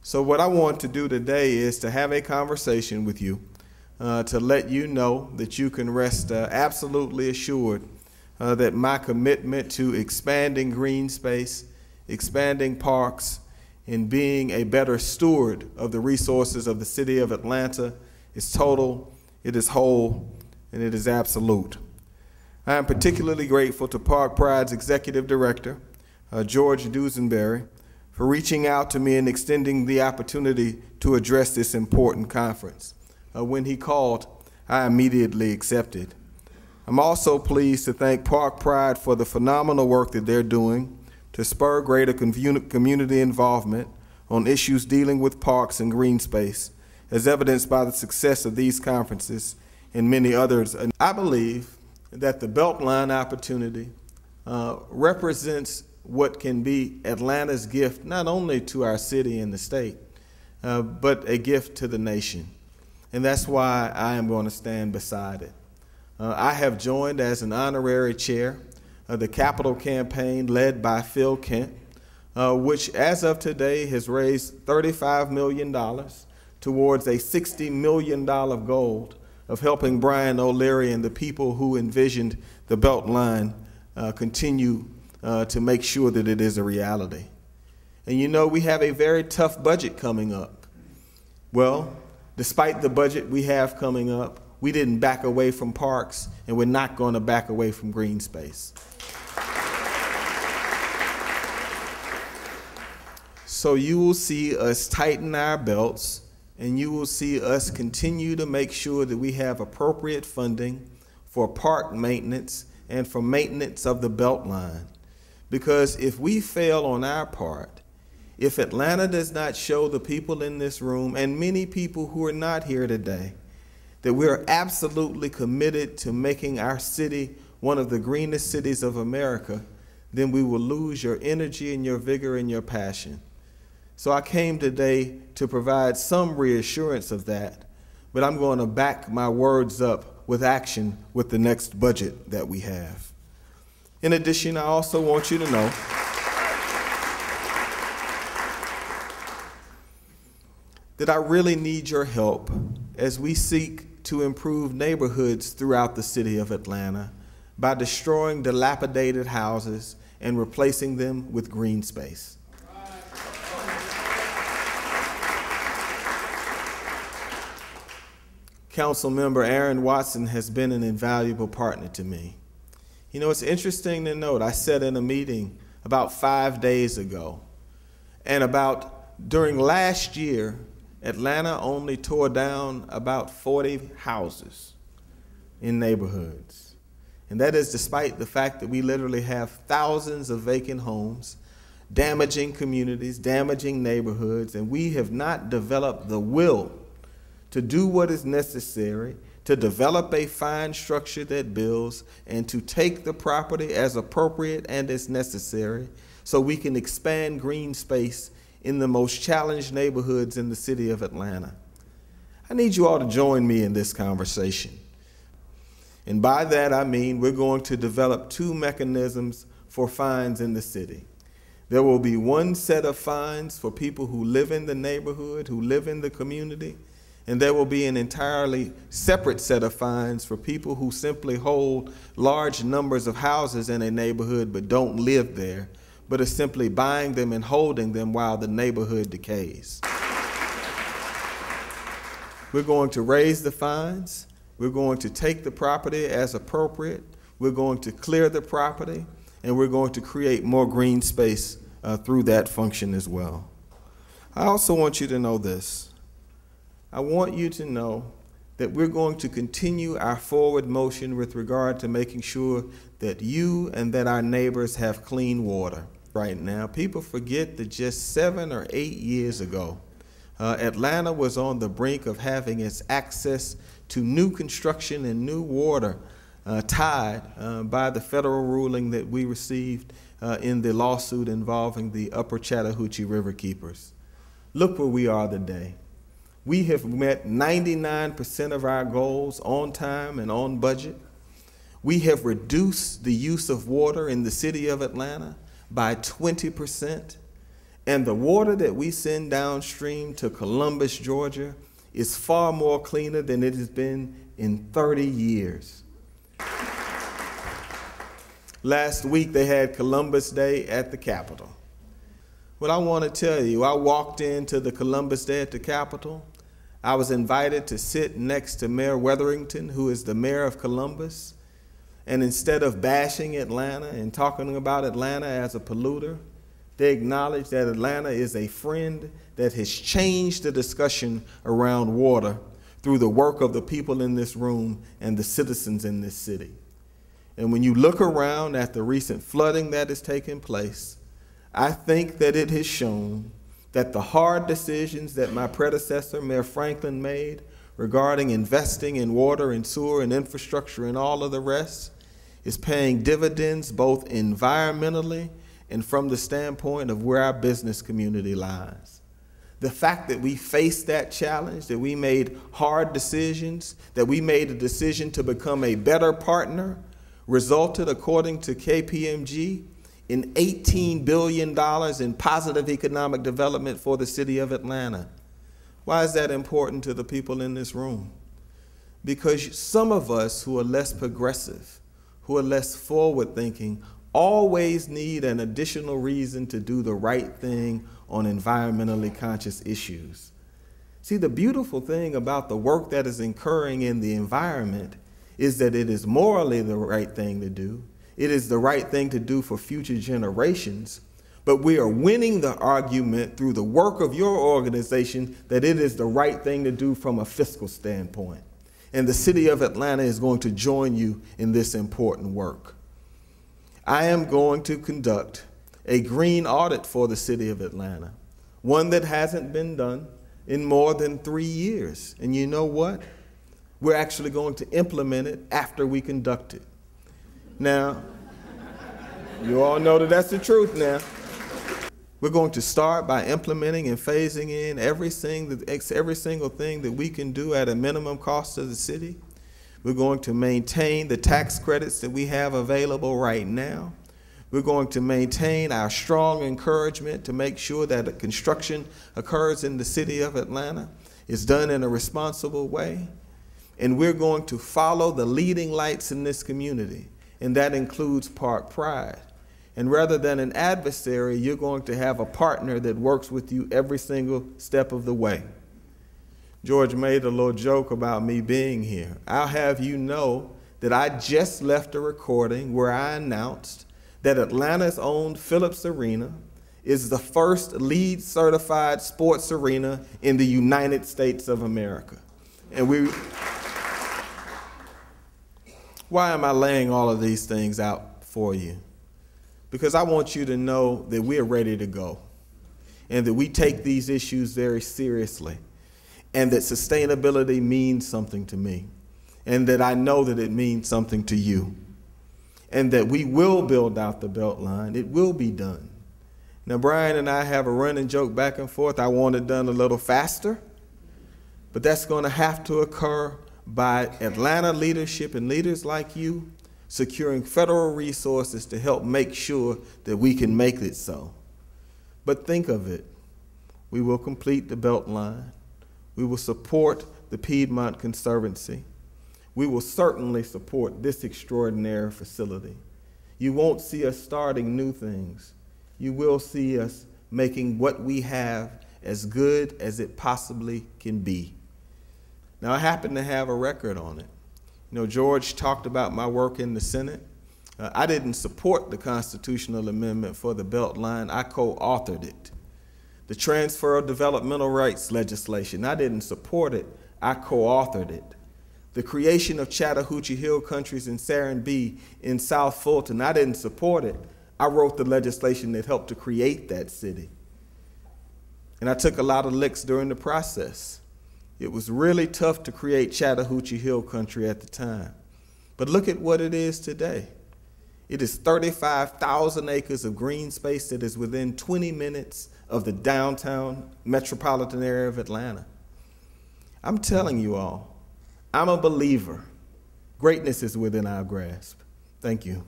So what I want to do today is to have a conversation with you to let you know that you can rest absolutely assured that my commitment to expanding green space, expanding parks, and being a better steward of the resources of the city of Atlanta is total, it is whole, and it is absolute. I am particularly grateful to Park Pride's Executive Director, George Dusenberry, for reaching out to me and extending the opportunity to address this important conference. When he called, I immediately accepted. I'm also pleased to thank Park Pride for the phenomenal work that they're doing to spur greater community involvement on issues dealing with parks and green space, as evidenced by the success of these conferences and many others. And I believe that the Beltline opportunity represents what can be Atlanta's gift not only to our city and the state, but a gift to the nation. And that's why I am going to stand beside it. I have joined as an honorary chair of the Capital Campaign led by Phil Kent, which as of today has raised $35 million towards a $60 million goal of helping Brian O'Leary and the people who envisioned the Beltline continue to make sure that it is a reality. And you know, we have a very tough budget coming up. Well, despite the budget we have coming up, we didn't back away from parks, and we're not going to back away from green space. So you will see us tighten our belts, and you will see us continue to make sure that we have appropriate funding for park maintenance and for maintenance of the Beltline. Because if we fail on our part, if Atlanta does not show the people in this room and many people who are not here today that we are absolutely committed to making our city one of the greenest cities of America, then we will lose your energy and your vigor and your passion. So I came today to provide some reassurance of that, but I'm going to back my words up with action with the next budget that we have. In addition, I also want you to know that I really need your help as we seek to improve neighborhoods throughout the city of Atlanta by destroying dilapidated houses and replacing them with green space. Councilmember Aaron Watson has been an invaluable partner to me. You know, it's interesting to note, I sat in a meeting about 5 days ago, and during last year, Atlanta only tore down about 40 houses in neighborhoods. And that is despite the fact that we literally have thousands of vacant homes, damaging communities, damaging neighborhoods, and we have not developed the will to do what is necessary to develop a fine structure that builds and to take the property as appropriate and as necessary so we can expand green space in the most challenged neighborhoods in the city of Atlanta. I need you all to join me in this conversation. And by that I mean we're going to develop 2 mechanisms for fines in the city. There will be one set of fines for people who live in the neighborhood, who live in the community, and there will be an entirely separate set of fines for people who simply hold large numbers of houses in a neighborhood but don't live there, but are simply buying them and holding them while the neighborhood decays. We're going to raise the fines. We're going to take the property as appropriate. We're going to clear the property, and we're going to create more green space through that function as well. I also want you to know this. I want you to know that we're going to continue our forward motion with regard to making sure that you and that our neighbors have clean water. Right now, people forget that just 7 or 8 years ago, Atlanta was on the brink of having its access to new construction and new water tied by the federal ruling that we received in the lawsuit involving the Upper Chattahoochee River Keepers. Look where we are today. We have met 99% of our goals on time and on budget. We have reduced the use of water in the city of Atlanta by 20%. And the water that we send downstream to Columbus, Georgia, is far more cleaner than it has been in 30 years. Last week, they had Columbus Day at the Capitol. What I want to tell you, I walked into the Columbus Day at the Capitol. I was invited to sit next to Mayor Wetherington, who is the mayor of Columbus. And instead of bashing Atlanta and talking about Atlanta as a polluter, they acknowledged that Atlanta is a friend that has changed the discussion around water through the work of the people in this room and the citizens in this city. And when you look around at the recent flooding that has taken place, I think that it has shown that the hard decisions that my predecessor, Mayor Franklin, made regarding investing in water and sewer and infrastructure and all of the rest is paying dividends both environmentally and from the standpoint of where our business community lies. The fact that we faced that challenge, that we made hard decisions, that we made a decision to become a better partner, resulted, according to KPMG, in $18 billion in positive economic development for the city of Atlanta. Why is that important to the people in this room? Because some of us who are less progressive, who are less forward-thinking, always need an additional reason to do the right thing on environmentally conscious issues. See, the beautiful thing about the work that is occurring in the environment is that it is morally the right thing to do. It is the right thing to do for future generations, but we are winning the argument through the work of your organization that it is the right thing to do from a fiscal standpoint. And the city of Atlanta is going to join you in this important work. I am going to conduct a green audit for the city of Atlanta, one that hasn't been done in more than 3 years. And you know what? We're actually going to implement it after we conduct it. Now, you all know that that's the truth now. We're going to start by implementing and phasing in every single thing that we can do at a minimum cost to the city. We're going to maintain the tax credits that we have available right now. We're going to maintain our strong encouragement to make sure that the construction occurs in the city of Atlanta is done in a responsible way. And we're going to follow the leading lights in this community, and that includes Park Pride. And rather than an adversary, you're going to have a partner that works with you every single step of the way. George made a little joke about me being here. I'll have you know that I just left a recording where I announced that Atlanta's own Phillips Arena is the first LEED certified sports arena in the United States of America. And why am I laying all of these things out for you? Because I want you to know that we're ready to go and that we take these issues very seriously and that sustainability means something to me and that I know that it means something to you and that we will build out the Beltline. It will be done. Now, Brian and I have a running joke back and forth. I want it done a little faster, but that's going to have to occur by Atlanta leadership and leaders like you securing federal resources to help make sure that we can make it so. But think of it. We will complete the Beltline. We will support the Piedmont Conservancy. We will certainly support this extraordinary facility. You won't see us starting new things. You will see us making what we have as good as it possibly can be. Now, I happen to have a record on it. You know, George talked about my work in the Senate. I didn't support the constitutional amendment for the Beltline. I co-authored it. The transfer of developmental rights legislation, I didn't support it. I co-authored it. The creation of Chattahoochee Hill Countries in Serenbe in South Fulton, I didn't support it. I wrote the legislation that helped to create that city. And I took a lot of licks during the process. It was really tough to create Chattahoochee Hill Country at the time. But look at what it is today. It is 35,000 acres of green space that is within 20 minutes of the downtown metropolitan area of Atlanta. I'm telling you all, I'm a believer. Greatness is within our grasp. Thank you.